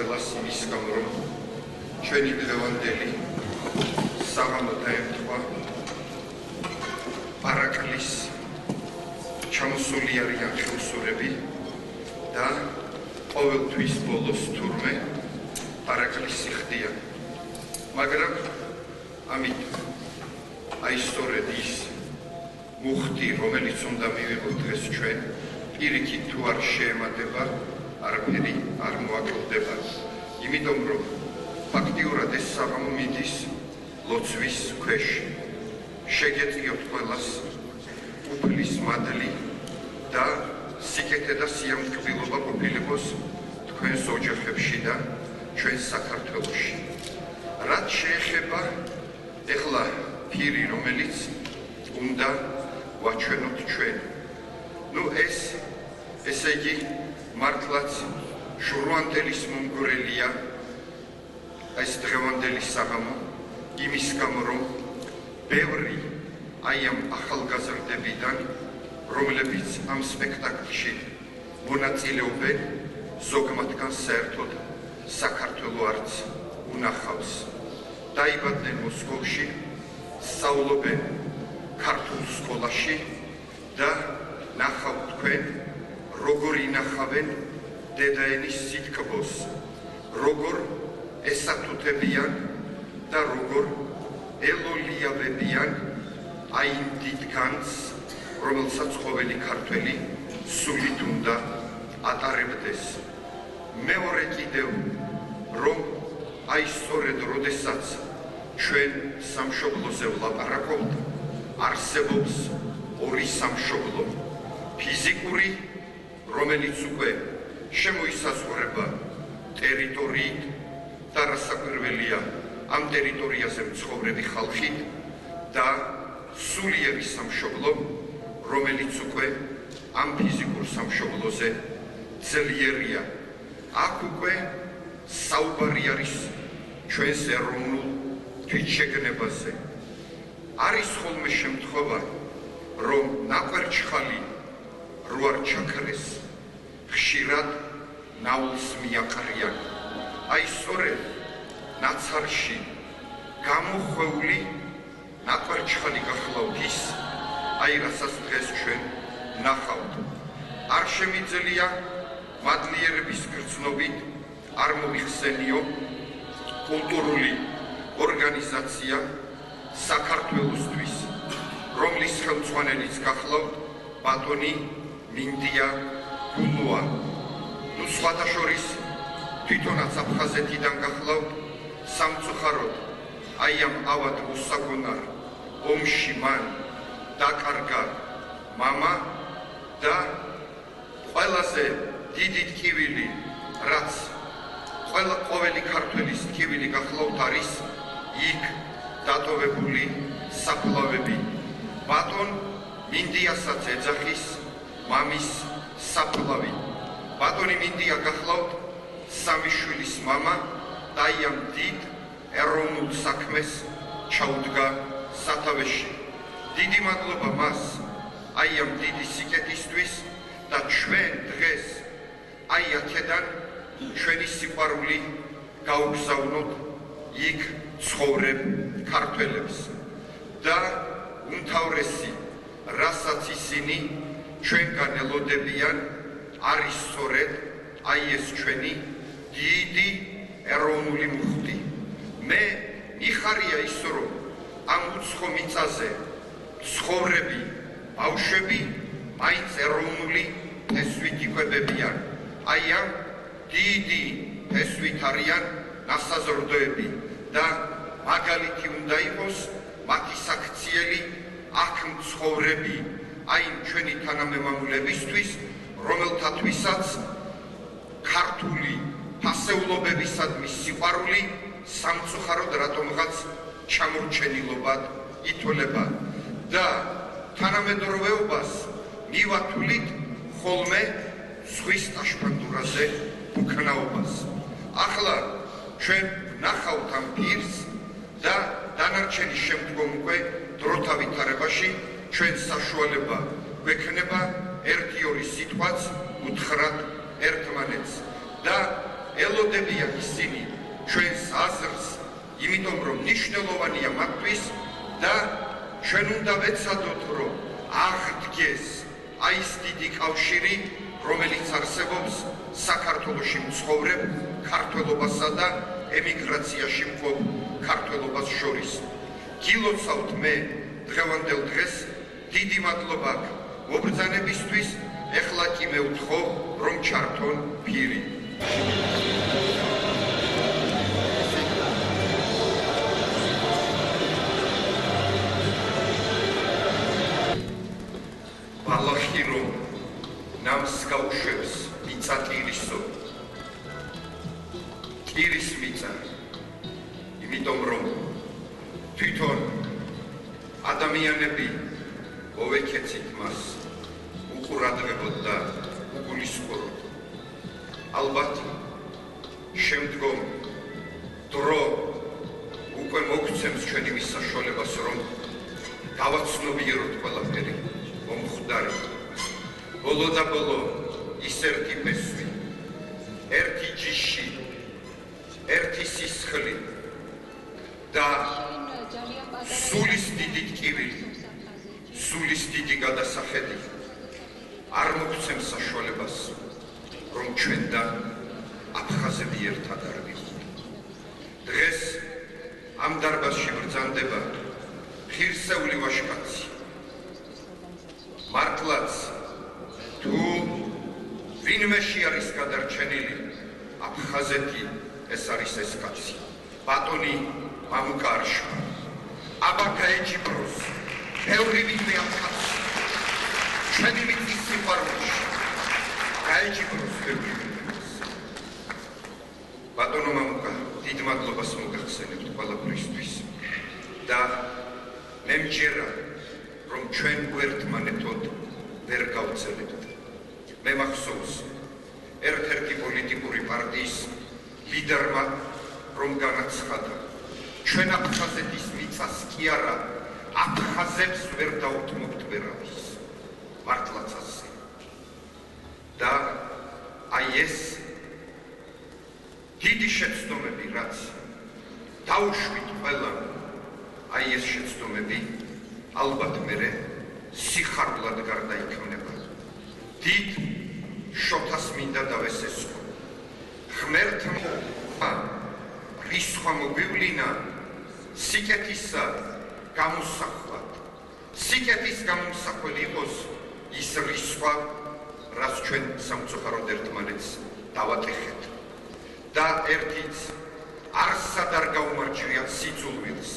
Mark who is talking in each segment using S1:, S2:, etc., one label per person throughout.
S1: ყველას იმის გამო, რომ ჩვენი დღევანდელი საღამო დაემთხვა არაკლის ჩამოსული არიან ხელსურები და ყოველთვის ბოლოს თურმე არაკლის სიხდიან. მაგრამ ამით აი სწორედ ის მუხტი, რომელიც უნდა მივიღოთ დღეს ჩვენ, პირიქით თუ არ შეემატება, არაფერი არ მოაკლდება. იმიტომ რომ ფაქტიურად ეს საღამო მიდის ლოცვის ქვეშ. შეგეწიოთ ყველას უფლის მადლი და სიკეთე და სიამტკბილობა ყოფილიყოს თქვენს ოჯახებში და ჩვენ საქართველოში. რაც შეეხება ეხლა პირი, რომელიც უნდა ვაჩვენოთ ჩვენ. ესე იგი მართლაც ჟურვანდელის მომგვრელია ეს დღევანდელი საღამო იმის გამო, რომ ბევრი აი ამ ახალგაზრდებიდან, რომლებიც ამ სპექტაკლში მონაწილეობენ, ზოგ მათგანს საერთოდ საქართველო არც უნახავს. დაიბადნენ მოსკოვში, სწავლობენ ქართულ სკოლაში და ნახავთ თქვენ, როგორ ინახავენ დედაენის სითქმოს, როგორ ესათუთებიან და როგორ ელოლიავებიან აი იმ დიდ განძს, რომელსაც ყოველი ქართველი სულით უნდა ატარებდეს. მეორე კიდევ, რომ აი სწორედ როდესაც ჩვენ სამშობლოზე ვლაპარაკობთ, არსებობს ორი სამშობლო. ფიზიკური, რომელიც უკვე შემოისაზღვრება ტერიტორიით და რასაკვირველია ამ ტერიტორიაზე მცხოვრები ხალხით და სულიერი სამშობლო, რომელიც უკვე ამ ფიზიკურ სამშობლოზე ძლიერია. აქ უკვე საუბარი არის ჩვენს ეროვნულ თვითშეგნებაზე. არის ხოლმე შემთხვევა, რომ ნაკვერჩხალი რო არ ჩაქრეს, ხშირად ნაულს მიაყრიან. აი სწორედ ნაცარში გამოხვეული ნაკვერჩხალი გახლავთ ის, აი რასაც დღეს ჩვენ ნახავთ. არ შემიძლია მადლიერების გრძნობით არ მოიხსენიო კულტურული ორგანიზაცია საქართველოსთვის, რომლის ხელმძღვანელიც გახლავთ ბატონი მინდია გულუა. სხვათა შორის თვითონაც აფხაზეთიდან გახლავთ სამწუხაროდ აი ამ ავად უსაგონარ ომში მან დაკარგა მამა და ყველაზე დიდი ტკივილი, რაც ყოველი ქართველის ტკივილი გახლავთ არის იქ დატოვებული საფლავები. ბატონ მინდიასაც ეძახის მამის საფლავი. ბატონი მინდია გახლავთ სამი შვილის მამა და აი ამ დიდ ეროვნულ საქმეს ჩაუდგა სათავეში. დიდი მადლობა მას აი ამ დიდი სიკეთისთვის და ჩვენ დღეს აი აქედან ჩვენი სიყვარული გაუგზავნოთ იქ ცხოვრებ ქართველებს და უმთავრესი, რასაც ისინი ჩვენგან ელოდებიან, არის სწორედ აი ეს ჩვენი დიდი ეროვნული მუხტი. მე მიხარია ის, რომ ამ უცხო მიწაზე ცხოვრები ბავშვები მაინც ეროვნული ფესვით იკვებებიან. აი ამ დიდი ფესვით არიან ნასაზრდოები და მაგალითი უნდა იყოს მათი საქციელი აქ მცხოვრები აი ჩვენი თანამემამულებისთვის, რომელთათვისაც ქართული ფასეულობებისადმი სიყვარული სამწუხაროდ რატომღაც ჩამორჩენილობად ითვლება და თანამედროვეობას მივათვლით ხოლმე ზღვის ტაშფანდურაზე უკნაობას. ახლა ჩვენ ნახავთ ამ პირს და დანარჩენი შემდგომ უკვე დროთა ვითარებაში ჩვენ საშუალება გვექნება ერთი-ორი სიტყვაც უთხრათ ერთმანეთს და ელოდებიან ისინი ჩვენს აზრს, იმიტომ რომ მნიშვნელოვანია მათთვის და ჩვენ უნდა ვეცადოთ, რომ აღდგეს აი ეს დიდი კავშირი, რომელიც არსებობს საქართველოში მცხოვრებ ქართველობასა და ემიგრაციაში მყოფ ქართველობას შორის. გილოცავთ მე დღევანდელ დღეს დიდი მადლობა მობრძანებისთვის, ეხლა კი მე ვთხოვ, რომ ჩართონ ფირი. ბალახი რომ ნამს გაუშვებს მიწა ტირისო, ტირის მიწა, იმიტომ რომ თვითონ ადამიანები მოვექეცით მას უყურადღებოდ და უგულისხმობთ. ალბათ შემდგომ დრო უკვე მოგცემს ჩვენი მის საშუალებას, რომ გავაცნობიეროთ ყველაფერი მომხდარი. ბოლო და ბოლო ის ერთი ფესვი, ერთი ჯიში, ერთი სისხლი და სულის დიდი ტკივილი, სულის დიდი გადასახედი არ მოგცემს საშუალებას, რომ ჩვენ და აფხაზები ერთად არ ვიყოთ. დღეს ამ დარბაზში ბრძანდება ღირსეული ვაჟკაცი. მართლაც თუ ვინმეში არის გადარჩენილი აფხაზეთი, ეს არის ეს კაცი, ბატონი მამუკა არშმა. აბა გაეჯიბროს ბევრი ვინმე ამ კაცს ჩვენი მიწის სიყვარულში, გაეჯიბროს ბევრი ვინმე. ბატონო მამუკა, დიდ მადლობას მოგახსენებთ ყველაფრისთვის და მე მჯერა, რომ ჩვენ გვერდმანეთოდ ვერ გავცელებთ. მე მახსოვს ერთ-ერთი პოლიტიკური პარტიის ლიდერმა რომ განაცხადა, ჩვენ აფხაზეთის მიწას კი არა, აფხაზებს ვერ დაუთმობთ ვერავის. მართლაც ასე. და აი ეს დიდი შეცდომები, რაც დაუშვით ყველა, აი ეს შეცდომები ალბათ მერე სიხარულად გარდაიქმნება. დიდ შოთას მინდა დავესესხო. ღმერთმა რისხვა მოგვივლინა სიკეთისა გამოსახვად. სიკეთის გამოსახველი იყოს ის რისხვა, რაც ჩვენ სამწუხაროდ ერთმანეთს დავატეხეთ. და ერთიც არსად არ გაუმარჯვია სიძულვილს.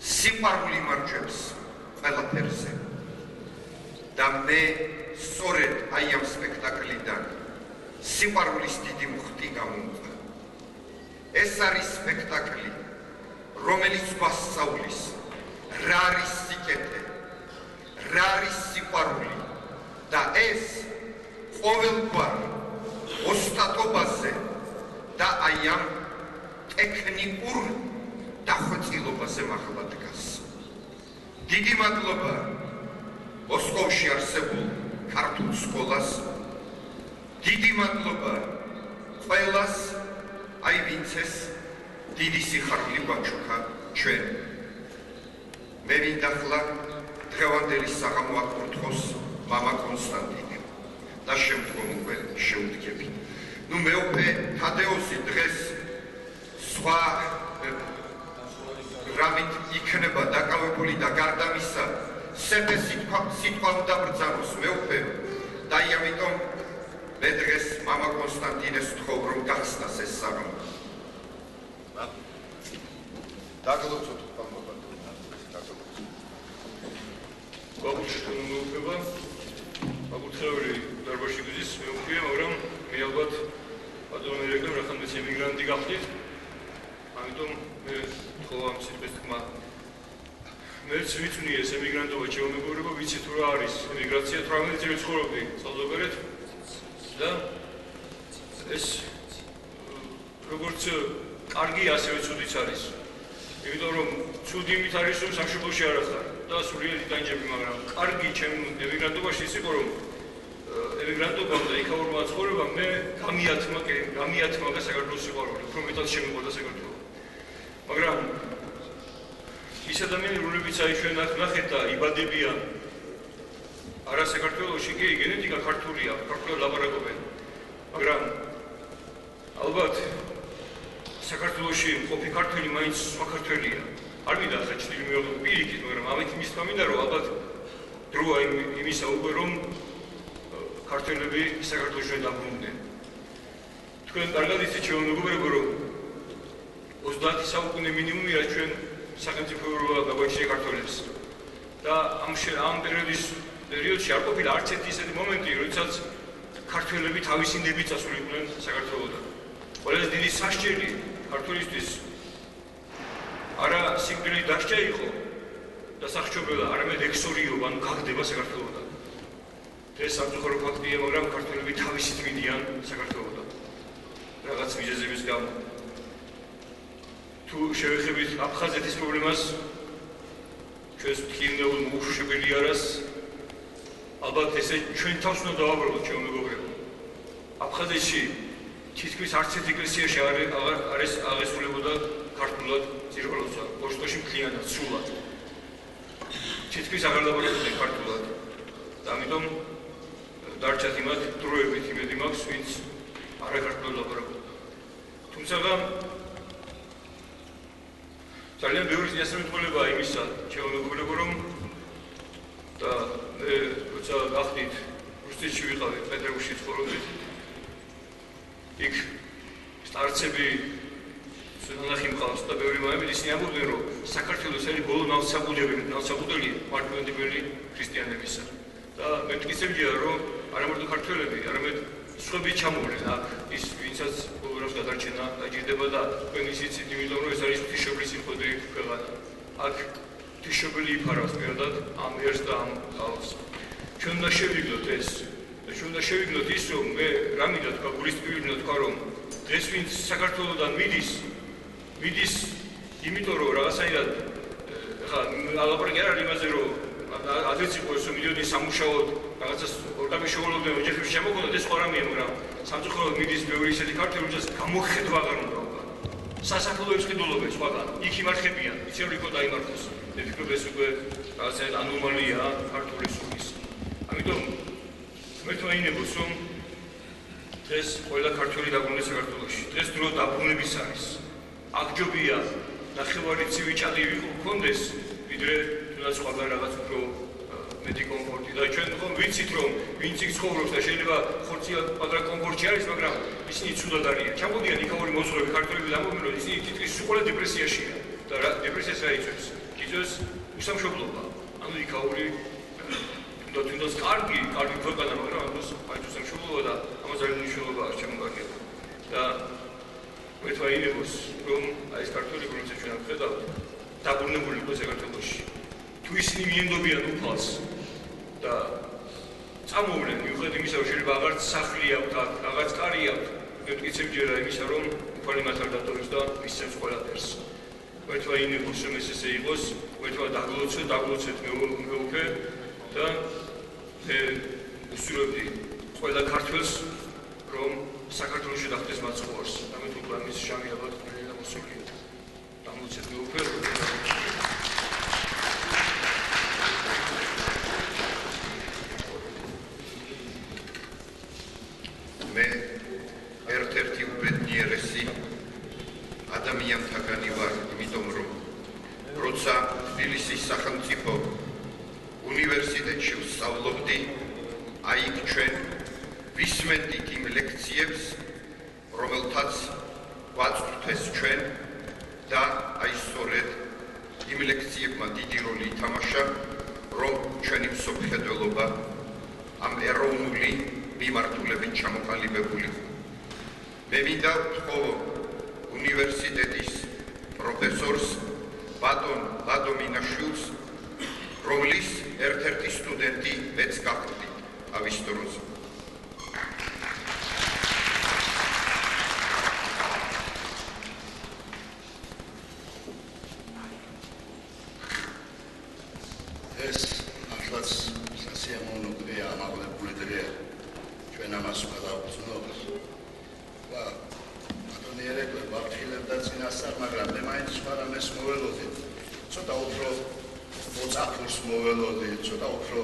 S1: სიყვარული მარჯვებს ყველაფერზე. და მე სწორედ აი ამ სპექტაკლიდან სიყვარულის დიდი მუხტი გამომყვა. ეს არის სპექტაკლი, რომელიც გვასწავლის რა არის სიკეთე, რა არის სიყვარული და ეს ყოველგვარ ოსტატობაზე და აი ამ ტექნიკურ დახვეწილობაზე მაღლა დგას. დიდი მადლობა მოსკოვში არსებულ ქართულ სკოლას, დიდი მადლობა ყველას, აი ვინც ეს დიდი სიხარული გვაჩუქა ჩვენ. მე მინდა ახლა დღევანდელი საღამო აკურთხოს მამა კონსტანტინე და შემდგომ უკვე შეუდგებით. ნუ მეუფე თადეოსი დღეს სხვა რამით იქნება დაკავებული და გარდა მისა სეფე სიტყვა უნდა ბრძანოს მეუფე და ამიტომ მე დღეს მამა კონსტანტინეს ვთხოვ, რომ გახსნას ეს საღამო. დაგლოცოთ პამბობა.
S2: გაგუჩნდა მეუფება. აკურთხეველი დარბაზში გიზის მეუფეა, მაგრამ მე ალბათ ბატონო ერეკემ რახანაც ემიგრანტი გახდით. ამიტომ მე ვთხოვ ამ სიტყვის თქმა. მეც ვიცვნი ეს ემიგრანტობა ჩემოგორება, ვიცი თუ რა არის ემიგრაცია, 18 წელი ცხოვრობდი საზოგადოებრივ და ეს როგორც კარგი ასევე ცუდიც არის. იმიტომ რომ ცუდი იმით არის, რომ სამშობლოში არ ახარ და სულიერი განჯები, მაგრამ კარგი ჩემ ემიგრანტობაში ის იყო, რომ ემიგრანტობამ და იქაურმა ცხოვრებამ მე გამიათმაგა საქართველოს სიყვარული, უფრო მეტად შემიყვარდა საქართველო. მაგრამ ის ადამიანები, რომლებიც ჩვენ ნახეთ და იბადებიან არა საქართველოში, კი გენეტიკა ქართულია, ქართულად ლაპარაკობენ. მაგრამ ალბათ საქართველოში მყოფი ქართველი მაინც სხვა ქართველია. არ მინდა ახლა ჩრდილ მიიღო პირიქით, მაგრამ ამით იმის თქმა მინდა, რომ ალბათ დროა იმისა უკვე, რომ ქართველები საქართველოში დაბრუნდნენ. თქვენ კარგად იცით, ჩვენ მეგობრებო, რომ 30 საუკუნე მინიმუმია ჩვენ სახელმწიფოებრივად გაგვაჩნია ქართველებს. და ამ პერიოდში არ ყოფილა არც ერთი ისეთი მომენტი, როდესაც ქართველები თავისი ნებით წასულიყვნენ საქართველოდან. ყველაზე დიდი სასჯელი ქართველისთვის არა სიკვდილით დასჯა იყო დასახჭობელა, არამედ ექსორიობა, ანუ გაგდება საქართველოდან. ეს სამწუხარო ფაქტია, მაგრამ ქართველები თავისით მიდიან საქართველოდან. რაღაც მიზეზების გამო. თუ შევეხებით აფხაზეთის პრობლემას, ჩვენს მთლიანად მოუშვებელი არას, ალბათ ესე ჩვენ თავს უნდა დავაბრუნოთ, ჩვენ მეგობრებო. აფხაზეთში თითქმის არც ერთ ეკლესიაში არ აღესრულებოდა ქართულად ძირფლოცა, ბოშტოში მთლიანად, სრულად. თითქმის აღარ ლაპარაკობდნენ ქართულად. და ამიტომ დარჩათ იმათ დროებით იმედი მაქვს, ვინც არაქართულად ლაპარაკობდა. თუმცა ძალიან ბევრი წინასწარმეტყველებაა იმისა, ჩვენ მეგობრებო, რომ და მე როცა გახდით რუსეთში ვიყავით, პეტერბურგში ცხოვრობდით, იქ სტარცები ნახი მყავს და ბევრი მაები ისინი ამბობდნენ, რომ საქართველოს არის ბოლო ნავსაყუდელი მართლმადიდებელი ქრისტიანებისა. და მე მტკიცებდია, რომ არა მარტო ქართველები, არამედ სხვები ჩამოვლენ აქ, ის ვინცაც ბოლოს გადარჩენა დაჭირდება და თქვენ ისიც იმიტომ, რომ ეს არის ღვთისმშობლის იმხოდრი ქვეყანა. აქ ღვთისმშობელი იფარავს პირადად ამ ერს და ამ ხალხს. ჩვენ უნდა შევიგნოთ ეს და ჩვენ უნდა შევიგნოთ ის, რომ მე რა მინდა თქვა, გულისწყრობილ თქვა, რომ დღეს ვინც საქართველოდან მიდის, იმიტომ რომ რაღაცაირად ხა ალაპარაკი არ არის იმაზე, რომ ადრეც იყო ეს მილიონი სამუშაოდ რაღაცას ორგანიზმი შეუძლებელი ოჯახებში შემოგონდა ეს ყურამია, მაგრამ სამწუხაროდ მიდის ბევრი ისეთი ქართველი, რომელსაც გამოხედვა აღარ უნდა უკან. სასაფლაოებს ყიდულობენ სხვაგან, იქ იმარხებიან, იცი რომ იქო დაიმარხოს. მე ვფიქრობ ეს უკვე რაღაცა ანომალია ქართული სულის. ამიტომ მეთვალინებოს, რომ დღეს ყველა ქართველი დაბრუნდეს საქართველოში. დღეს დრო დაბრუნების არის. აღჯობია ნახევარი ცივი ჭადი ვიქონდეს, ვიდრე თუნდაც სხვაგან რაღაც უფრო მეტი კომფორტი. და ჩვენ ხომ ვიცით, რომ ვინც იქ ცხოვრობს და შეიძლება ხორცია პატარა კომფორტი არის, მაგრამ ისინი ცუდად არიან. ჩამოდიან იქაური მოძღვრები, ქართველები ამბობენ, რომ ისინი თითქმის უყოლა დეპრესიაშია. და დეპრესიას რა იწვევს? იწვევს უსამშობლობა. ანუ იქაური თუნდაც კარგი ქვეყანა, მაგრამ ამას მაინც უსამშობლობა და ამას ძალიან მნიშვნელობა აქვს შემოგარგება. და მეთვალინებოს, რომ აი ეს ქართველები, რომელსაც ჩვენ აქ ხედავთ, დაბრუნებული იყო საქართველოში. თუ ისინი მიენდობიან უფალს და წამოვლენ, მიუხედავად იმისა, რომ შეიძლება აღარც სახლი აქვთ, რაღაც კარი აქვთ, მე მტკიცებდია იმისა, რომ უფალი მათ არ დატოვებს და მისცემს ყველაფერს. მეთვალინებოს, რომ ეს ესე იყოს, დაგლოცეთ მეუფე და უსურვებდი ყველა ქართველს, რომ საქართველოში დახდეს მათ ცხოვრს. ამით უკვე ამის შამი ალბათ ყველა მოსულია. დაგლოცეთ მეუფე.
S1: მე ერთ-ერთი უბედნიერესი ადამიანთაგანი ვარ, იმიტომ რომ როცა თბილისის სახელმწიფო უნივერსიტეტში ვსწავლობდი, აი იქ ჩვენ ვისმენდით იმ ლექციებს, რომელთაც გვაწვდეს ჩვენ და აი სწორედ იმ ლექციებმა დიდი როლი ითამაშა, რომ ჩვენი მსოფლმხედველობა ამ ეროვნული მიმართულებით ჩამოყალიბებულიყო. მე მინდა ვთხოვო უნივერსიტეტის პროფესორს ბატონ ლადო მინაშვილს, რომლის ერთ-ერთი სტუდენტი მეც გახდი ავის დროზე.
S3: ეს ახლაც სასიამოვნო დღეა, ამაღლებული დღეა. გასწარ, მაგრამ მე მაინც სხვა რამეს მოველოდი. ცოტა უფრო მოწაფულს მოველოდი, ცოტა უფრო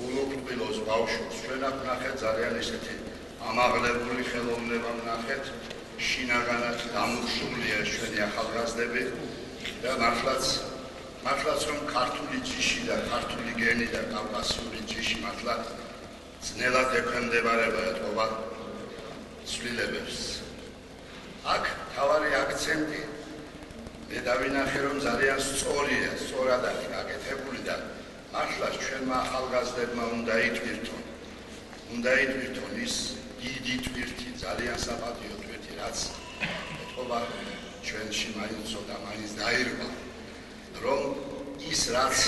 S3: უღრუბილოს ბავშვს. ჩვენ აქ ვნახეთ ძალიან ისეთი ამაღლებული ხელოვნება ვნახეთ, შინაგანად დამუხშულია ჩვენი ახალგაზრდები და მართლაც რომ ქართული ჯიში და ქართული გენი და კავკასიური ჯიში მართლა ძნელად ექვემდებარება ეთყობა ცვლილებებს. აქ თავარი აქცენტი მე დავინახე რომ ძალიან სწორია, სწორად არის გაკეთებული და მართლაც ჩვენმა ახალგაზრდებმა უნდა იტვირთონ ის დიდი თვირთი, ძალიან საპატიო თვირთი, რაც ეთყობა ჩვენში მაინც დაირღვა, რომ ის რაც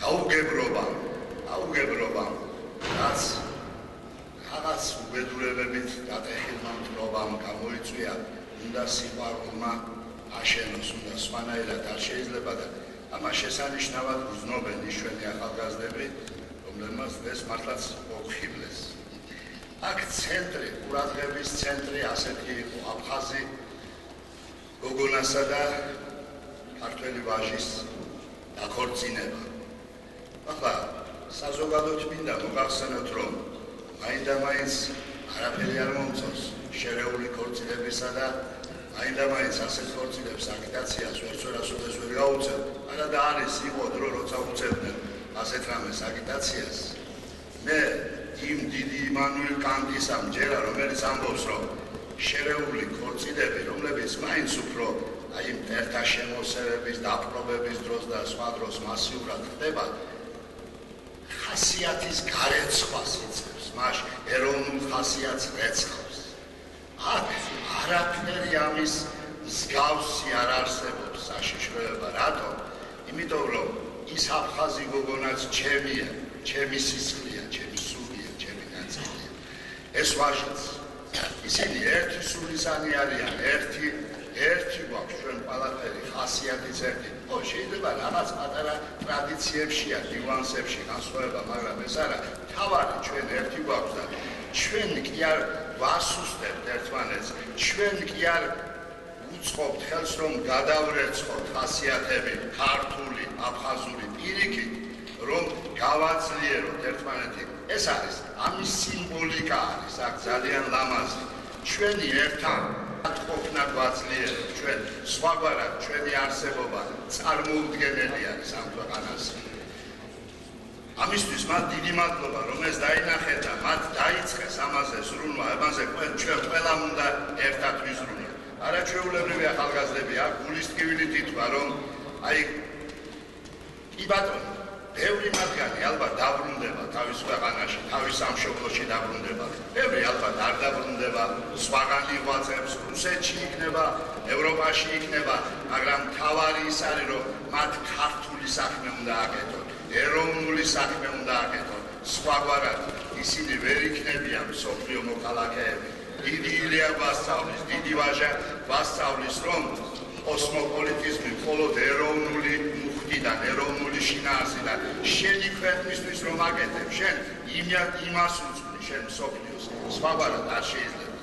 S3: გაუგებრობა, რაც რაღაც უბედურებებით დატეხილმა მტრობამ გამოიწვია, უნდა სიყვარულმა აშენოს, უნდა სხვანაირად არ შეიძლება და ამას შესანიშნავად გრძნობენ ის ჩვენი ახალგაზრდები, რომლებმაც დღეს მართლაც მოგხიბლეს. აქ ცენტრი, ყურადღების ცენტრი ასეთი იყო აფხაზი გოგონასა და ქართველი ვაჟის დაქორწინება. ახლა საზოგადოდ მინდა მოგახსენოთ, რომ მაინდა-მაინც არაფერი არ მომწონს შერეული ქორწილებისა და მაინდა-მაინც ასეთ ქორწილებს აგიტაციას ვერცერასოდეს ვერ გაუწევ. არა და არის იყო დრო, როცა უწევდნენ ასეთ რამეს აგიტაციას. მე იმ დიდი იმანუელ კანტის ამ ჯერა, რომელიც ამბობს, რომ შერეული ქორწილები, რომლებიც მაინც უფრო აი მტერთა შემოსევების, დაპყრობების დროს და სხვა დროს მასიურად ხდება, ხასიათის გარეცხვას იწევს, მას ეროვნულ ხასიათს რეცხავს. აქ არაფერი ამის მსგავსი არ არსებობს საშიშროება. რატომ? იმიტომ რომ ის აფხაზი გოგონაც ჩემია, ჩემი სისხლია, ჩემი სულია, ჩემი ნაწილია. ეს ვაჟიც. ისინი ერთი სულისანი არიან, ერთი გვაქვს ჩვენ ყველაფერი, ხასიათიც ერთი. შეიძლება რაღაც პატარა ტრადიციებშია, ნიუანსებში განსხვავება, მაგრამ ეს არა. თავარი ჩვენ ერთი გვაქვს და ჩვენ კი არ ვასუსტებთ ერთმანეთს, ჩვენ კი არ უწყობთ ხელს, რომ გადავრეცხოთ ხასიათები ქართული, აფხაზური პირიქით, რომ გავაძლიეროთ ერთმანეთი. ეს არის, ამის სიმბოლიკა არის, აქ ძალიან ლამაზი. ჩვენი ერთად ყოფნა გვაძლიერებს, ჩვენ სხვაგვარად ჩვენი არსებობა წარმოუდგენელი არის ამ ქვეყანაზე. ამისთვის მათ დიდი მადლობა, რომ ეს დაინახეთ და მათ დაიწყეს ამაზე ზრუნვა, ამაზე ჩვენ ყველამ უნდა ერთად ვიზრუნოთ. არაჩვეულებრივი ახალგაზრდები აქ გულის ტკივილით ითქვა, რომ აი კი ბატონო, ბევრი მათგანი ალბათ დაბრუნდება თავის ქვეყანაში, თავის სამშობლოში დაბრუნდება. ბევრი ალბათ არ დაბრუნდება, სხვაგან იღვაწებს, რუსეთში იქნება, ევროპაში იქნება, მაგრამ თავარი ის არის, რომ მათ ქართული საქმე უნდა აკეთონ, ეროვნული საქმე უნდა აკეთონ. სხვაგვარად ისინი ვერ იქნებიან მსოფლიო მოქალაქეები. დიდი ილია გვასწავლის, დიდი ვაჟა გვასწავლის, რომ კოსმოპოლიტიზმი მხოლოდ ეროვნული მუხტიდან, ეროვნული შინაარსიდან, შენი ქვეყნისთვის რომ აკეთებ, შენ იმას უძღვი, შენ მსოფლიოს, სხვაგვარად არ შეიძლება.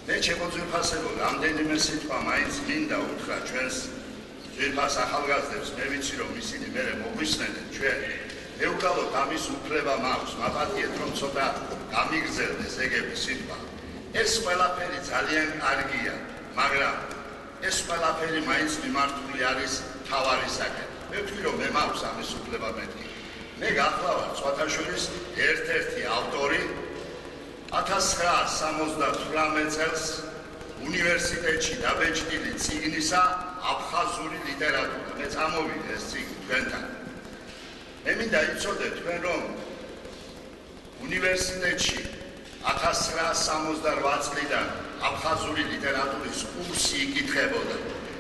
S3: მე ჩემო ძვირფასებო, რამდენიმე სიტყვა მაინც მინდა უთხრა ჩვენს ძვირფას ახალგაზრდებს, მე ვიცი რომ ისინი მერე მოგვისმენენ ჩვენ. მე უკალოდ ამის უფლება მაქვს, მაპატიეთ რომ ცოტა გამიგრძელდეს ეგები სიტყვა. ეს ყველაფერი ძალიან კარგია, მაგრამ ეს ყველაფერი მაინც მიმართული არის თავარისაკენ. მე ვთქვი რომ მე მაქვს ამის უფლება მეთქი. მე გახლავარ სხვათა შორის ერთ-ერთი ავტორი 1978 წელს უნივერსიტეტში დაბეჭდილი წიგნისა აფხაზური ლიტერატურა. მე წამოვიდე ეს წიგნი თქვენთან. მე მინდა იცოდეთ თქვენ რომ უნივერსიტეტში 1968 წლიდან აფხაზური ლიტერატურის კურსი იკითხებოდა.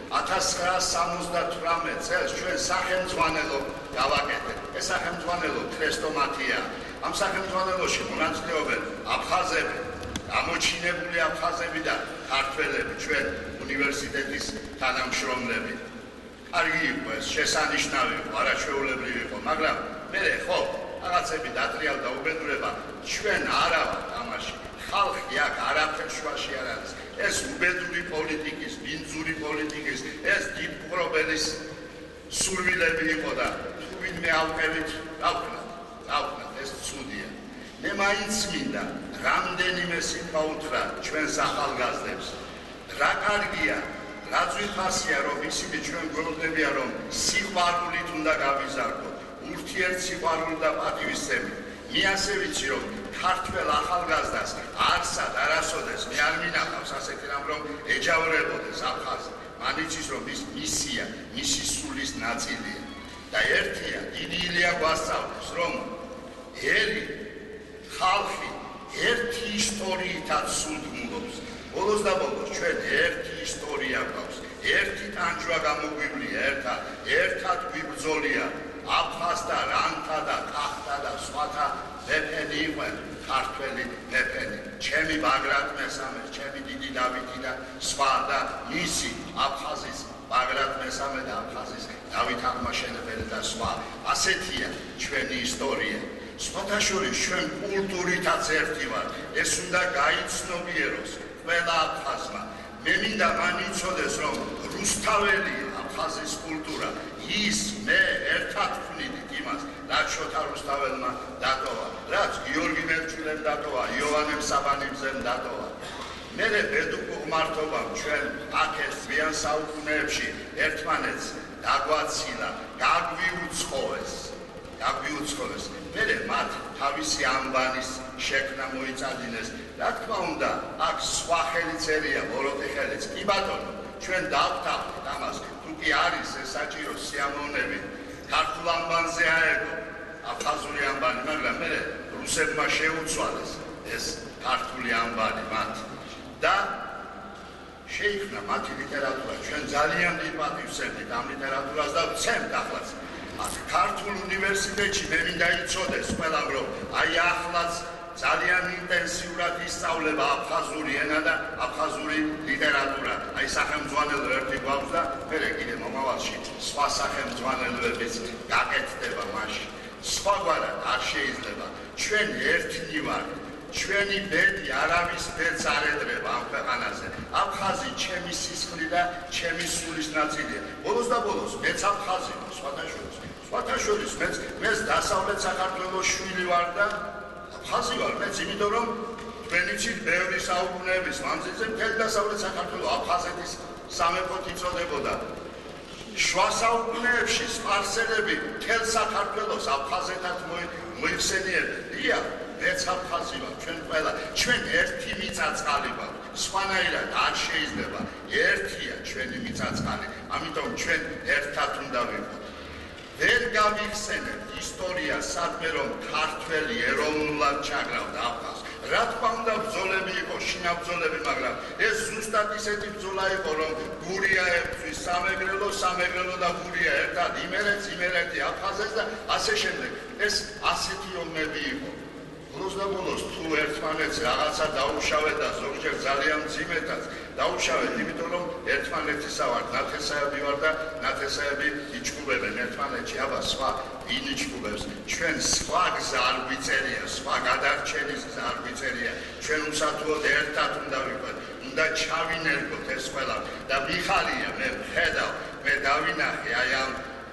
S3: 1978 წელს ჩვენ სახელმძღვანელო გავაკეთეთ. ეს სახელმძღვანელო ქრესტომათია. ამ სახელმძღვანელოში მონაწილეობენ აფხაზები, გამოჩინებული აფხაზები და ქართველები, ჩვენ უნივერსიტეტის თანამშრომლები. კარგი იყო ეს, შესანიშნავი იყო, არაჩვეულებრივი იყო, მაგრამ მე ხო რაღაცები დატრიალდა უბედურება, ჩვენ არა ვართ ამაში. ხალხი აქ არაფერ შუაში არ არის. ეს უბედური პოლიტიკის, ბინძური პოლიტიკის, ეს დიდპყრობელის სურვილები იყო და თუ ვინმე ავყევით, დავკნათ, ეს ცუდია. მე მაინც მინდა რამდენიმე სიტყვა უთხრა ჩვენს ახალგაზრდებს. რა კარგია, რა ძვირფასია, რომ ისინი ჩვენ გვეუბნებიან, რომ სიყვარულით უნდა გავიზარდოთ, ურთიერთსიყვარული და პატივისცემი. მე ასე ვიცი, რომ ქართველ ახალგაზრდას არსად არასოდეს მე არ მინახავს ასეთი რამ, რომ ეჯავრებოდეს აფხაზი. მან იცის, რომ ის მისია, მისი სულის ნაწილია. და ერთია, დიდი ილია გვასწავლის, რომ ერი ხალხი ერთი ისტორიითაც სულთმულობს. ბოლოს და ბოლოს ჩვენ ერთი ისტორია გვაქვს, ერთი ტანჯვა გამოგვივლია, ერთად გვიბრძოლია აფხაზთა, რანთა და კახთა და სხვათა მეფენი იყვნენ, ქართველი მეფენი, ჩემი ბაგრატ მესამე, ჩემი დიდი დავითი და სხვა და მისი აფხაზის ბაგრატ მესამე და აფხაზის დავით აღმაშენებელი და სხვა. ასეთია ჩვენი ისტორია. სხვათა შორის ჩვენ კულტურითაც ერთი ვართ, ეს უნდა გაიცნობიეროს ყველა აფხაზმა. მე მინდა მან იცოდეს, რომ რუსთაველია აფხაზის კულტურა, ის მე ერთად ვქმნით იმას, რაც შოთა რუსთაველმა დატოვა, რაც გიორგი მერჩულემ დატოვა, იოანემ საბანიბზემ დატოვა. მერე ბედუკუღმართობამ ჩვენ აქ ეს გვიან საუკუნეებში ერთმანეთს დაგვაცილა, გაგვიუცხოვეს. მერე მათ თავისი ამბანის შექმნა მოიწადინეს. რა თქმა უნდა, აქ სხვა ხელიწერია, ბოროტი ხელიც. კი ბატონო, ჩვენ დავთავთ ამას, თუ კი არის ეს საჭირო სიამოვნები, ქართულ ამბანზე აეგო აფხაზური ამბანი, მაგრამ მერე რუსებმა შეუცვალეს ეს ქართული ამბანი მათ და შეიქმნა მათი ლიტერატურა. ჩვენ ძალიან დიდ პატივს ვსერდით ამ ლიტერატურას და ვცემთ ახლაც. ქართულ უნივერსიტეტში მე მინდა იცოდეს ყველამ, რომ აი ახლაც ძალიან ინტენსიურად ისწავლება აფხაზური ენა და აფხაზური ლიტერატურა. აი სახელმძღვანელო ერთი გვაქვს და მერე კიდე მომავალში სხვა სახელმძღვანელოებიც გაკეთდება მასში. სხვაგვარად არ შეიძლება. ჩვენ ერთნი ვართ. ჩვენი ბედი არავის ბედს არ ედრება ამ ქვეყანაზე. აფხაზი ჩემი სისხლი და ჩემი სულის ნაწილია. ბოლოს და ბოლოს მეც აფხაზი ვარ, სხვათა შორის მეც დასავლეთ საქართველოს შვილი ვარ და აფხაზი ვარ მეც, იმიტომ რომ თქვენი ცით ბევრი საუკუნეების მანძილზე მთელი დასავლეთ საქართველო აფხაზეთის სამეფოდ იწოდებოდა. შუა საუკუნეებში სპარსელები მთელ საქართველოს აფხაზეთად მოიხსენიებდნენ. მეც აფხაზი ვარ, ჩვენ ყველა, ჩვენ ერთი მიწა-წყალი ვართ, სხვანაირად არ შეიძლება, ერთია ჩვენი მიწა-წყალი, ამიტომ ჩვენ ერთად უნდა ვიყოთ. ვერ გავიხსენებთ ისტორიას სადმე, რომ ქართველი ეროვნულად ჩაგრავდა აფხაზს. რა თქმა უნდა, ბრძოლები იყო, შინაბრძოლები, მაგრამ ეს ზუსტად ისეთი ბრძოლა იყო, რომ გურია ერთვის სამეგრელო და გურია ერთად იმერეთი აფხაზებს და ასე შემდეგ. ეს ასეთი ომები იყო. ბოლოს და ბოლოს თუ ერთმანეთს რაღაცა დაუშავეთ და ზოგჯერ ძალიან მძიმედაც დაუშავეთ, იმიტომ რომ ერთმანეთისა ვართ, ნათესაები ვარ და ნათესაები იჭკუბებენ ერთმანეთში. აბა სხვა ვინ იჭკუბებს? ჩვენ სხვა გზა არ გვიწერია, სხვა გადარჩენის გზა არ გვიწერია. ჩვენ უსათუოდ ერთად უნდა ვიყოთ, უნდა ჩავინერგოთ ეს ყველა და მიხარია, მე ვხედავ, მე დავინახე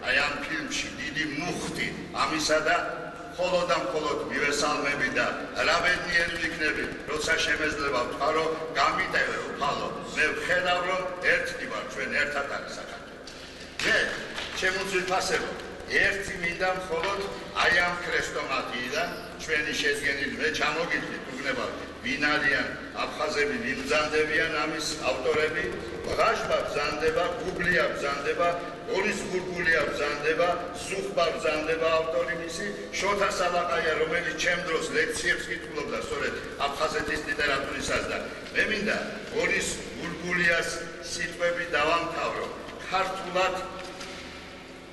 S3: აი ამ ფილმში დიდი მუხტი ამისა და მხოლოდ და მხოლოდ მივესალმები და რა ბედნიერი ვიქნები, როცა შემეძლება ვთქვა, გამიტევე უფალო, მე ვხედავ, რომ ერთი ვარ, ჩვენ ერთად არის საქართველო. მე ჩემო ძვირფასებო, ერთი მინდა მხოლოდ აი ამ ქრესტომატიიდან ჩვენი შედგენილი, მე ჩამოგიდგით უგნებავ, ვინ არიან აფხაზები, ვინ ბრძანდებიან ამის ავტორები, ღვაშბა ბრძანდება, გუგლია ბრძანდება, ორის გურგულია ბრძანდება, სუხბა ბრძანდება ავტორი მისი, შოთა სალაყაია, რომელიც ჩემ დროს ლექციებს კითხულობდა სწორედ აფხაზეთის ლიტერატურისას და მე მინდა ორის გურგულიას სიტყვები დავამთავრო. ქართულად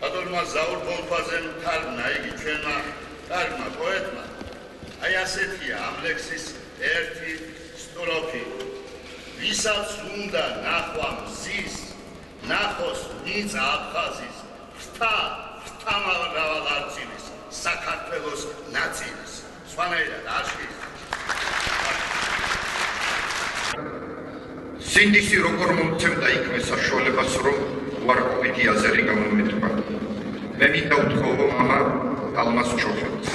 S3: ბატონმა ზაურ ბოლქვაძემ თარგმნა, იგი ჩვენმა თარგმნა პოეტმა. აი ასეთია ამ ლექსის ერთი სტროფი. ვისაც უნდა ნახვა მზის, ნახოს მიწა აფხაზის, ღვთამრავალ არწივის, საქართველოს ნაწილის. სხვანაირად არ შეიძლება.
S1: სინდისი როგორ მომცემდა იქმე საშუალებას, რომ უარყოფითი აზრი გამომეტყვა. მე მინდა უთხოვო მამა ალმას ჩოხელს.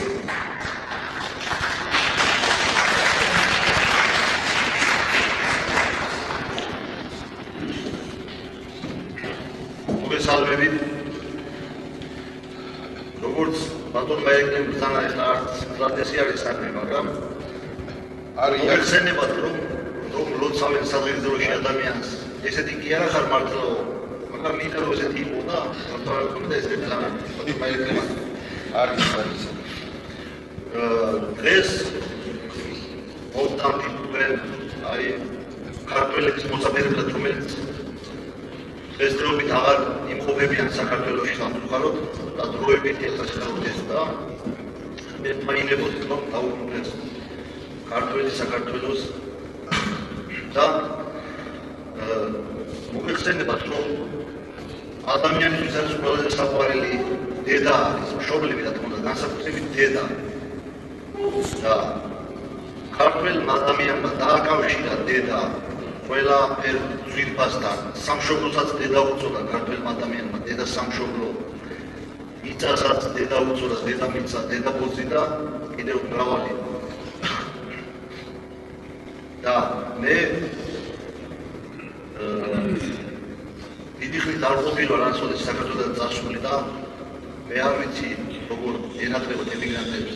S3: მოგესალმებით. როგორც ბატონ მაიკლემ ბრძანა ეხლა არც ტრადიცი არის საქმე, მაგრამ არის ახსენებათ რომ ლოცავენ საზღვარგარეთში ადამიანს. ესეთი კი არა ხარ მართლა, მაგრამ მინდა რომ ესეთი იყო და მართლა ესეთი ბრძანა ბატონ მაიკლემ არის. დღეს ოდამტიფენ აი ქართველების მოსაბერებლად რომელიც დღესდღეობით აღარ იმყოფებიან საქართველოში სამწუხაროდ და დროებით ეხასხელობდეს და მე მაინებოდი რომ დაუბრუნდეს ქართველი საქართველოს და მოგეხსენებათ რომ ადამიანისთვის არის ყველაზე საყვარელი დედა არის მშობლები რა თქმა უნდა განსაკუთრებით დედა და ქართველ ადამიანმა დააკავშირა დედა ყველა ძვირფასთან სამშობლოსაც დედა უწოდა ქართველმა ადამიანმა დედა სამშობლო მიწასაც დედა უწოდა დედამიწა დედაბოძი და კიდევ მრავალი და მე დიდი ხნით არ ყოფილი ვარ რასოდეს საქართველოსთან წასული და მე არ ვიცი როგორ ენატრებოდ ემიგრანტებს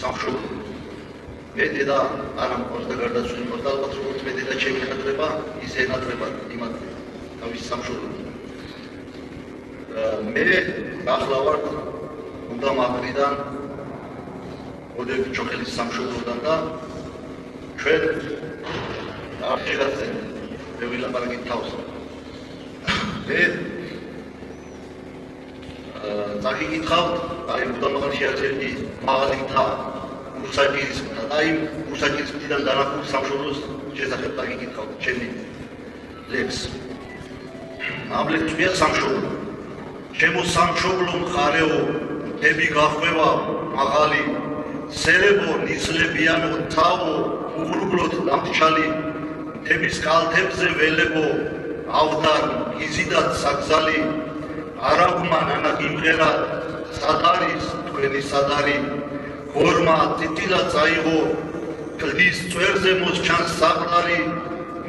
S3: სამშობლო მე დედა არ ამყავს და გარდაცვლილი მოხდა ალბათ როგორც მე დედა ჩემი ენატრება ის ენატრება იმათ თავის სამშობლოს მე ახლა ვარ უნდა მაღლიდან ოდები ჩოხელის სამშობლოდან და ჩვენ არ შეგაცენ მე ვილაპარაკით თავს მე წაგიკითხავთ აი უნდა მაღალში არის ერთი მაღალი მთა უსაჯირის მთა და იმ უსაჯირის მთიდან დანახულ სამშობლოს შესახებ წაგიკითხავთ ჩემი ლექს ამ ლექს ვია სამშობლო ჩემო სამშობლო მხარეო დები გახვევა მაღალი სერებო ნისლებიანო თავო უღრუბლოთ დამჭალი დების კალთებზე ველებო ავდარ იზიდად საგზალი არაგმა ნანა იმღერა სად არის თქვენი სად არის გორმა ტიტილა წაიღო კლდის წვერზე მოსჩანს საყდარი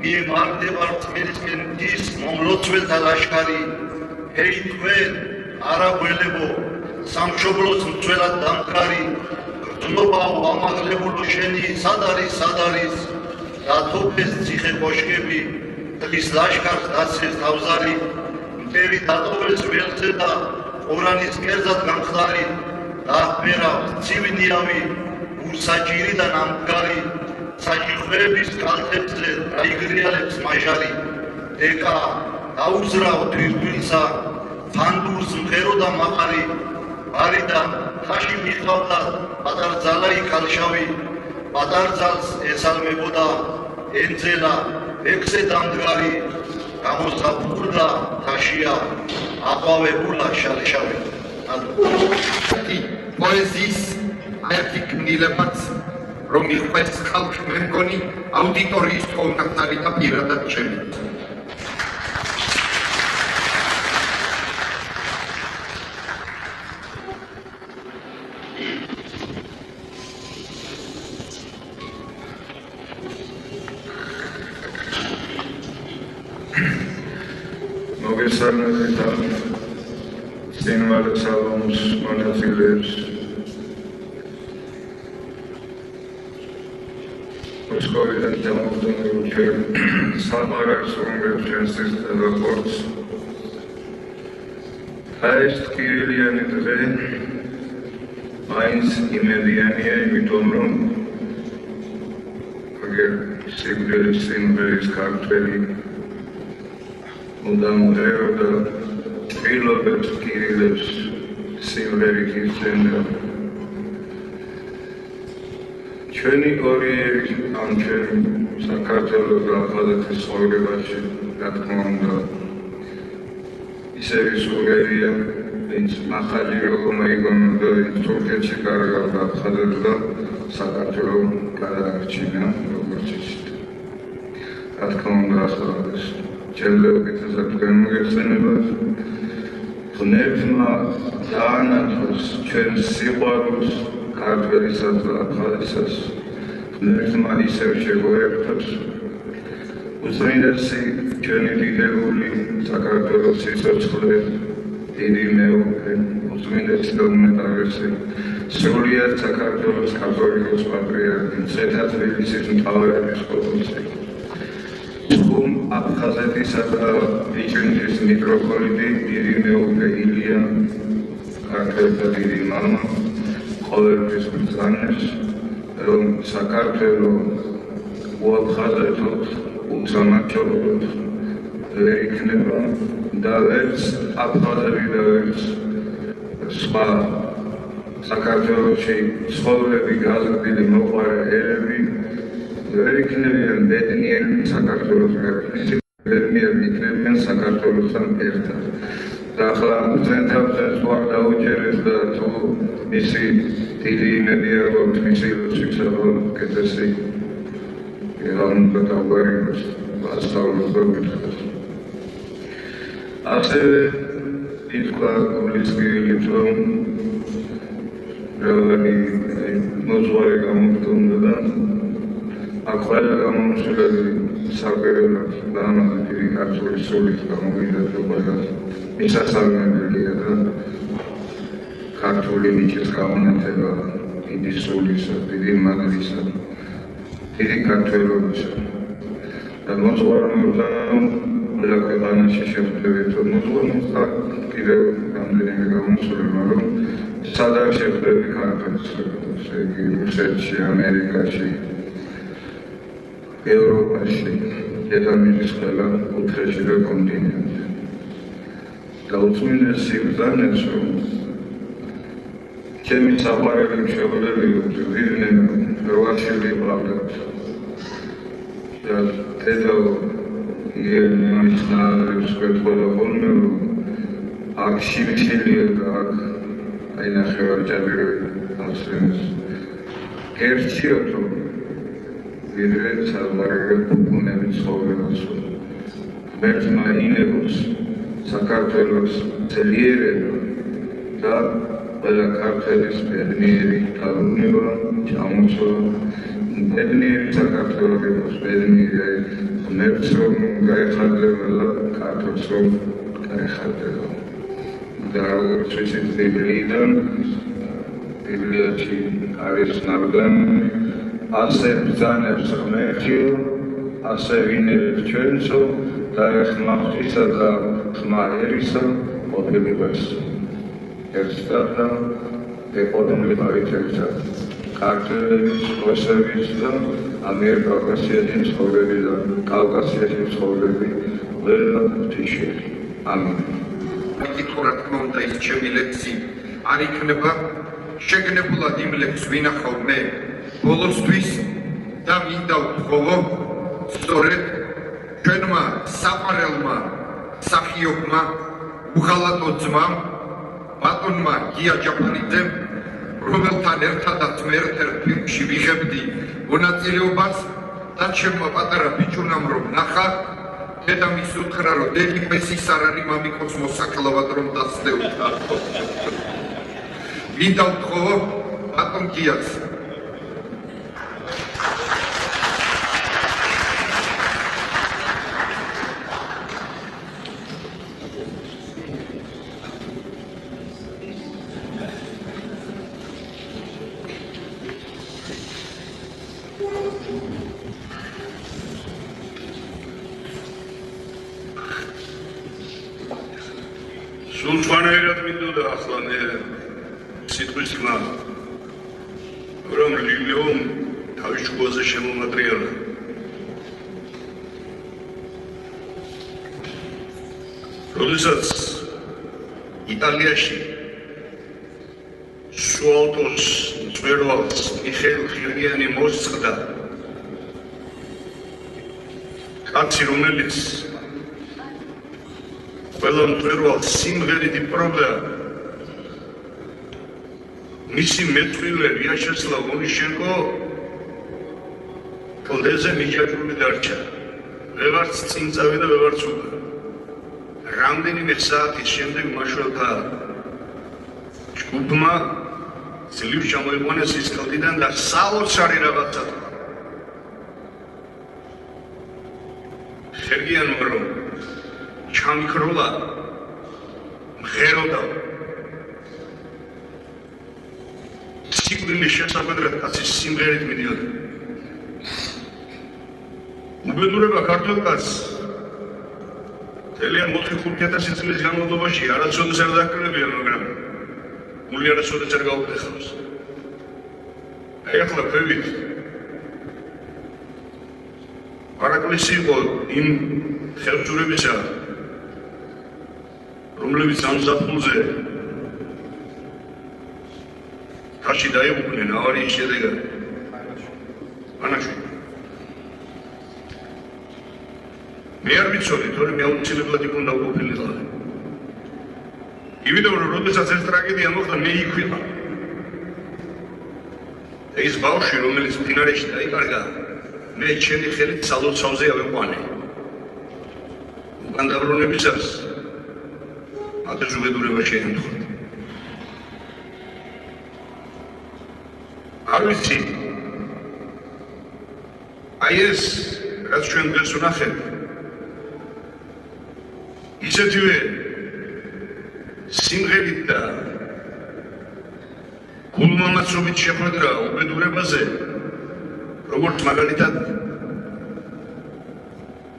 S3: მიემარდებარ თმერისკენ ის მომლოცველთა ლაშქარი ჰეი თქვენ არაგველებო სამშობლოს მცველად დამკარი გრძნობაო ამაღლებულო შენი სად არის დათოფეს ციხე კოშკები ტლის ლაშქარს დაცეს თავზარი მტერი დატოვეს ველზე და ყორანის კერძად გამხდარი დააყბერა ცივნიავი ურსაჭირიდან ამდგარი საჭიროების კალთებზე დაიგრიალებს მაჟარი დეკა დაუზრაო თვირთვისა ფანდურს მღერო და მაყარი არიდან ხაში მიხავდა პატარძალა იქალშავი პატარძალს ესალმებოდა ენძელა ექვსე დამდგარი გამოსაფურდა თაშია აყვავებულა შალშავი
S1: პოეზიის ერთი კნილებაც რომ მიყვეს ხალხი მე მგონი აუდიტორიის კონტაქტარი და პირადად ჩემი
S4: მოგესალმებით წინვარ სალომს მონაწილეებს მოსკოვიდან დამოუკიდებელ ჩვენ სამარას რომლებიც ჩვენს ტელეპორტს ეს კირილიანი დღე მაინც იმედიანია იმიტომ რომ აგერ სიკვდილის სიმღერის ქართველი უნდა მღეროდა ფილობებს კირილებს სიმღერით იხსენდა ჩვენი ორი ამ ჩვენ საქართველოს და ახალეთის ცხოვრებაში რა თქმა უნდა ისევ სულიერია ვინც ახალი როგორ მოიგონდა თურქეთში კარგად ახალდა საქართველოს გადაარჩინა როგორც იცით რა თქმა უნდა ახლა ეს ჯერჯერობით თქვენ მოგეხსენებათ ღმერთმა დაანათოს ჩვენს სიყვარულს ქართველისას და აფხაზისას ღმერთმა ისევ შეგვაერთოს უზრუნველესი ჩვენი დიდებული საქართველოს სიცოცხლე დიდი მეუღლე უზრუნველესი და უმეტარესი სრულიად საქართველოს კათოლიკოს პატრიარქი მცხეთა თბილისის მთავარეპისკოპოსი აფხაზეთისა და ბიჭვინეთის მიტროპოლიტი დიდი მეუღლე ილია ქართველთა დიდი მამა ყოველთვის ბრძანებს რომ საქართველო უაფხაზეთოთ უსამართლოდ ვერ იქნება და ვერც აფხაზები და ვერც სხვა საქართველოში ცხოვრები გაზრდილი მოყვარე ერები ვერ იქნებიან ბედნიერი საქართველოს მეფე ბედნიერი იქნებიან საქართველოსთან ერთად და ახლა ცენტრალურ ზღვარ დაუჭერეს და თუ მისი დიდი იმედია რომ მისი შეცდომა კეთესი და ვარიანტს ასწავლებს ასევე ითქვა გულისხმობით რომ რაღაცი მოძღვარი გამოხდომდა აქ ყველა გამომსვლელი საკვირველად და ამაზე ქართული სულით გამოვიდა და ყველა მისასალმებელია და ქართული ნიჭის გამონათება დიდი სულისა, დიდი მადლისა დიდი ქართველობისა და მოძღვარმა ყველა ქვეყანაში შეხვდებით რომ მოძღვარმა კიდევ რამდენიმე გამოსულა რომ სადაც შეხვდები ქართველებს ესე იგი რუსეთში, ამერიკაში ევროპაში დედამიწის ყველა კუთხეში და კონტინენტში და უწმინდესი ბრძანებს რომ ჩემი საყვარელი მშობლები ვიდნენ რვაშილი ყავდათ და დედა იმის ნაებს ვეთქვა ხოლმე რომ აქ შიმშილია და აქ აი ნახევარჯაბირები ასენს გერჩიოთო ვიდრე საყვარელი ბუნები ცხოვრებას ღმერთმა ინებოს საქართველოს ძლიერება და ყველა ქართველის ბედნიერი დაბრუნება ჩამოსვლა ბედნიერი საქართველოს ბედნიერი ღმერთს რომ გაეხარდება და ქართულს რომ გაეხარდება და როგორც ვიცით ბიბლიიდან ბიბლიაში არის ნაბგანი ასე ბრძანებს ღმერთი ასე ვინებს ჩვენსო და ხმა ღვთისა და ხმა ერისა ყოფილებას ერთად და ეყოლებული პარიტეტად ქართველების, რუსების და ამიერკავკასიაში ცხოვრები და კავკასიაში ცხოვრები ყველა ღვთისმშობელი. ამინ.
S1: იკითხო რა თქმა უნდა ის ჩემი ლექსი არ იქნება შეგნებულად იმ ლექსს ვინახავ მე ბოლოსთვის და მინდა ვთხოვო სწორედ ჩვენმა საყვარელმა მსახიობმა უღალატო ძმამ ბატონმა გია ჯაფარიძემ რომელთან ერთადაც მე ერთ-ერთ ფილმში ვიღებდი მონაწილეობას და ჩემმა პატარა ბიჭუნამ რომ ნახა დედამისს უთხრა რომ დედი მესის არ არის მამიკოს მოსაკლავად რომ დასდევდა მინდა ვთხოვო ბატონ გიას
S3: სულ ჩვენერად მინდოდა ახლა სიტყვის ხმა რომ ლილეომ თავის ჯგუფზე შემომატრიალა როდესაც იტალიაში სუალტოს მწვერვალს მიხეილ ხილიანი მოსწყდა კაცი რომელიც ყველა მწვერვალს სიმღერით იპყრობდა მისი მეტყვილე ვიაჩესლავ ონიშენკო კლდეზე მიჯაჭვული დარჩა ვეღარც წინ წავიდა, ვეღარც უკან. რამდენიმე საათის შემდეგ მაშველთა ჯგუფმა ძლივს ჩამოიყვანეს ის კალდიდან და საოცარი რაღაცა. სერგიანმა რომ ჩამიქროლა მღეროდა. სიკვდილის შესაძლებლად კაცის სიმღერით მიდიოდა. უბედურება ქართულ კაცს ძალიან 4-5 წლის განმავლობაში არასოდეს არ დაკლებია, მაგრამ გული არასოდეს არ გაუკლეხავს. აი ახლა ქვევით პარაკლისი იყო იმ ხელშეუხებისა, რომლებიც ამ ზაფხულზე ხაში დაიღუპნენ ავარიის შედეგად. ანაშვილი მე არ ვიცოდი, თორემ მე აუცილებლად იქ უნდა ვყოფილიყო. იმიტომ რომ როდესაც ეს ტრაგედია მოხდა, მე იქ ვიყავ. ეს ბავშვი, რომელიც მდინარეში დაიკარგა, მე ჩემი ხელით სალოცავზე ავიყვანე. უკან დაბრუნებისას ათას უბედურება შეემთხვა. არ ვიცი, აი ეს, რაც ჩვენ დღეს ვნახეთ, ისეთივე სიმღერით და გულმამაცობით შეხვედრა უბედურებაზე, როგორც მაგალითად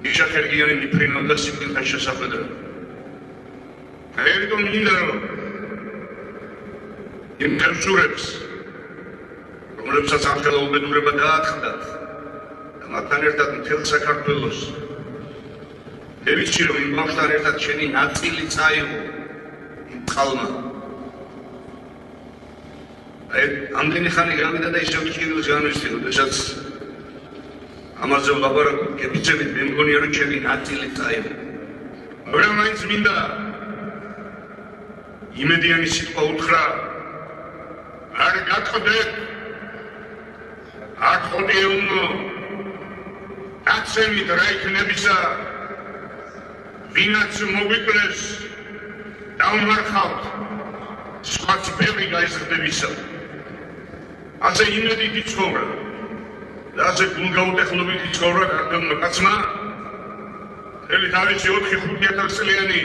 S3: იშა ხერგიანი მიფრინავდა სიკვდილთან შესახვედრა. ამიტომ მინდა რომ იმ ხელშურებს, რომლებსაც ამხელა უბედურება დააწყდათ და მათთან ერთად მთელ საქართველოს ევიცი რომ იმ ბავშვთან ერთად შენი ნაწილი წაიღო იმ წყალმა. აი ამდენი ხანი გავიდა და ისევ ტკივილს განვისდი, როდესაც ამაზე ვლაპარაკობ, გებიცებით, მე მგონია რომ ჩემი ნაწილი წაიღო. მაგრამ მაინც მინდა იმედიანი სიტყვა უთხრა, არ გატყდეთ, არ ხოდიუნო, აცემით რა იქნებისა, ვინაც მოგვიკლეს, დავმარხავთ, სხვაც ბევრი გაიზრდებისა. ასე იმედით იცხოვრა და ასე გულგაუტეხლობით იცხოვრა ქართველმა კაცმა, მთელი თავისი 4-5 წლიანი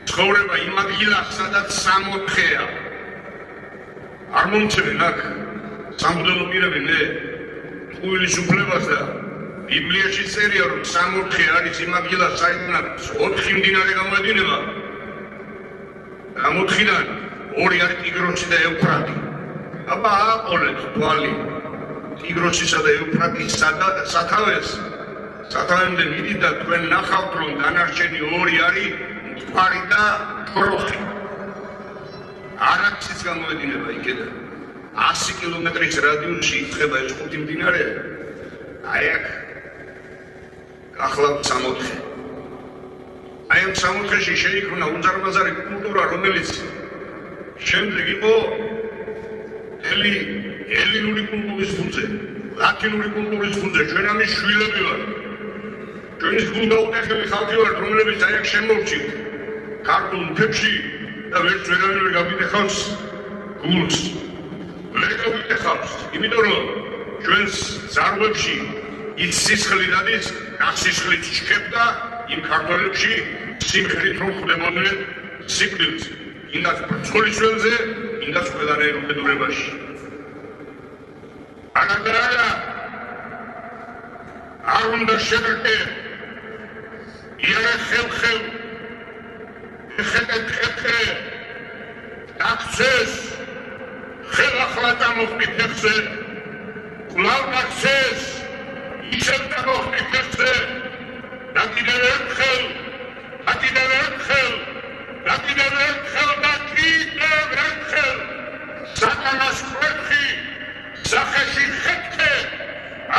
S3: ცხოვრება იმ ადგილას, სადაც 60-ია. არ მომცემენ აქ სამღვდელო პირები მე ტყუილის უფლებას და ბიბლიაში წერია, რომ 60 არის იმ ადგილას, საიდანაც 4 მდინარე გამოედინება. ამ 4-დან 2 არის ტიგროსი და ევფრატი. აბა აყოლეთ თვალი ტიგროსისა და ევფრატის სათავეს. სათავემდე მიდით და თქვენ ნახავთ, რომ დანარჩენი 2 არის მტკვარი და კროხი. არაქსის გამოედინება იქედან. 100 კილომეტრის რადიუსში იწყება ეს 5 მდინარე. აი აქ გახლავთ 60. აი ამ 60-ში შეიქმნა უზარმაზარი კულტურა, რომელიც შემდეგ იყო ელინური კულტურის ფუნზე, ლათინური კულტურის ფუნზე. ჩვენ ამის შვილები ვართ. ჩვენი გულგაუტეხილი ხალხი ვართ, რომლებიც აი აქ შემოვჭით ქართულ მთებში და ვერც ვერავინ ვერ გავიდეხავს გულს. ვერ გავიდეხავს, იმიტომ რომ ჩვენს ზარღვებში ის სისხლი დადის, ამ სისხლით შეგებდა იმ ქართველებში სიმღერით რომ ხვდებოდნენ სიკვდილს. ინდაც ბრძოლის ველზე, ინდაც ყველანაირ უბედურებაში. ანადრალა არ უნდა შეგრტე იარა ხელ ეხეთე აქცეს ხელახლა დამოხტი ფეხზე კვლავ აქცეს ისევ დამოხტი ფეხზე და კიდევ ერთხელ სატანას ხვერხი სახეში ხეთქე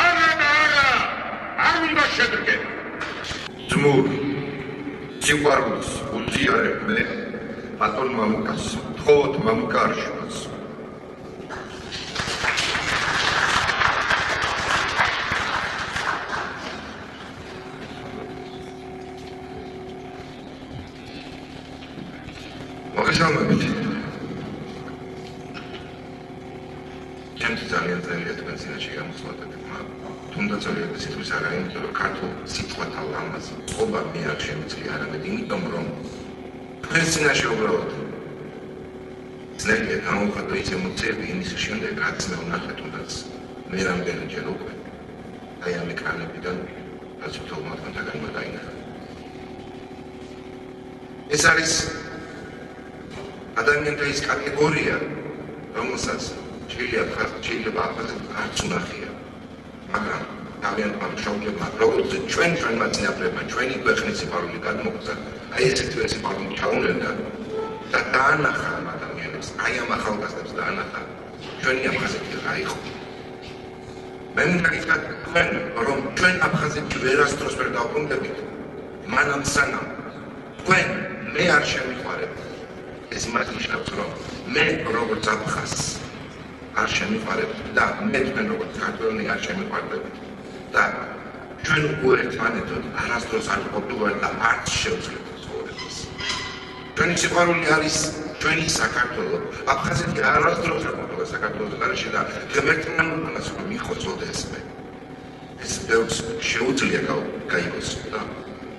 S3: არა და არა არ უნდა შეგრგე
S1: ძმურ სიყვარულს უზიარებ მე ბატონ მამუკას თხოვოთ მამუკა არშევას
S4: მოგესალმებით. ჩემთვის ძალიან ძნელია თქვენ წინაშე გამოსვლადები, თუნდაც ორივე სიტყვის არ არის, იმიტომ რომ ქართულ სიტყვათა ლამაზ წყობა მე არ შემიძლია არამედ იმიტომ, რომ თქვენ წინაშე უბრალოდ ძნელია გამოვხატო ის ემოციები იმის შემდეგ, რაც მე ვნახე თუნდაც მე რამდენჯერ უკვე აი ამ ეკრანებიდან რაც თვითონ მათგან გადაინახა. ეს არის ადამიანთა ის კატეგორია, რომელსაც შეიძლება აფხაზეთ არც უნახია. მაგრამ ძალიან მშობლებმა, როგორც ჩვენმა წინაპრებმა, ჩვენი ქვეყნის სიყვარული გადმოგვცა, აი ესეთი სიყვარული ჩაუნერდა და დაანახა ამ ადამიანებს, აი ამ ახალგაზრდებს დაანახა, ჩვენი აფხაზეთი რა იყო. მე მინდა გითხრათ თქვენ, რომ ჩვენ აფხაზეთში ვერასდროს ვერ დავბრუნდებით, მანამ სანამ თქვენ მე არ შემიყვარებთ. ეს იმას ნიშნავს, რომ მე როგორც აფხაზს არ შემიყვარებთ და მე თქვენ როგორც ქართველი არ შემიყვარდებთ და ჩვენ უერთმანეთოდ არასდროს არ ყოფილვართ და არც შევძლებთ ცხოვრებას. ჩვენი სიყვარული არის ჩვენი საქართველო. აფხაზეთი არასდროს არ ყოფილა საქართველოს გარეშე და ღმერთთან უკანას რომ მიხოცოდეს მე. ეს ბევრს შეუძლია გაიგოს და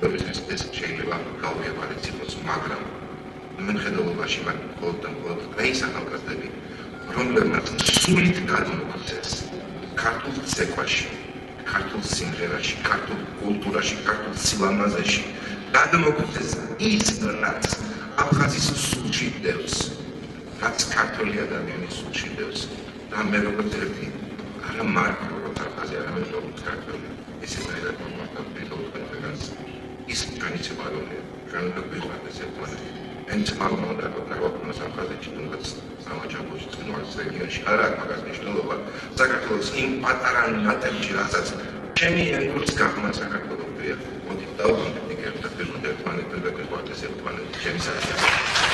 S4: ბევრს ეს შეიძლება გავიაბარეთ იყოს, მაგრამ მიუხედავობაში მათ მხოლოდ და მხოლოდ ეს ახალგაზრდები რომლებმაც სულით გადმოგვცეს ქართულ ცეკვაში, ქართულ სიმღერაში, ქართულ კულტურაში, ქართულ სილამაზეში გადმოგვცეს ის, რაც აფხაზის სულში დევს, რაც ქართველი ადამიანის სულში დევს და მე როგორც ერთი არა მარტო როგორც აფხაზი, არამედ როგორც ქართველი ისედაც მომხდარს ის ჩვენი სიყვარულია, ჩვენ უნდა გვიყვარდეს ერთმანეთი. ენცმალმოდა საქართველოს აფხაზეთში თუნდაც სამაჯაბოში წინვალის რეგიონში არ აქვს მაგას მნიშვნელობა საქართველოს იმ პატარა ნატებში რასაც ჩემი ენგურს გახმა საქართველოსია მოდი დავამტკიცებ ერთმანეთთან და გვიყვარდეს ერთმანეთი ჩემი საქმე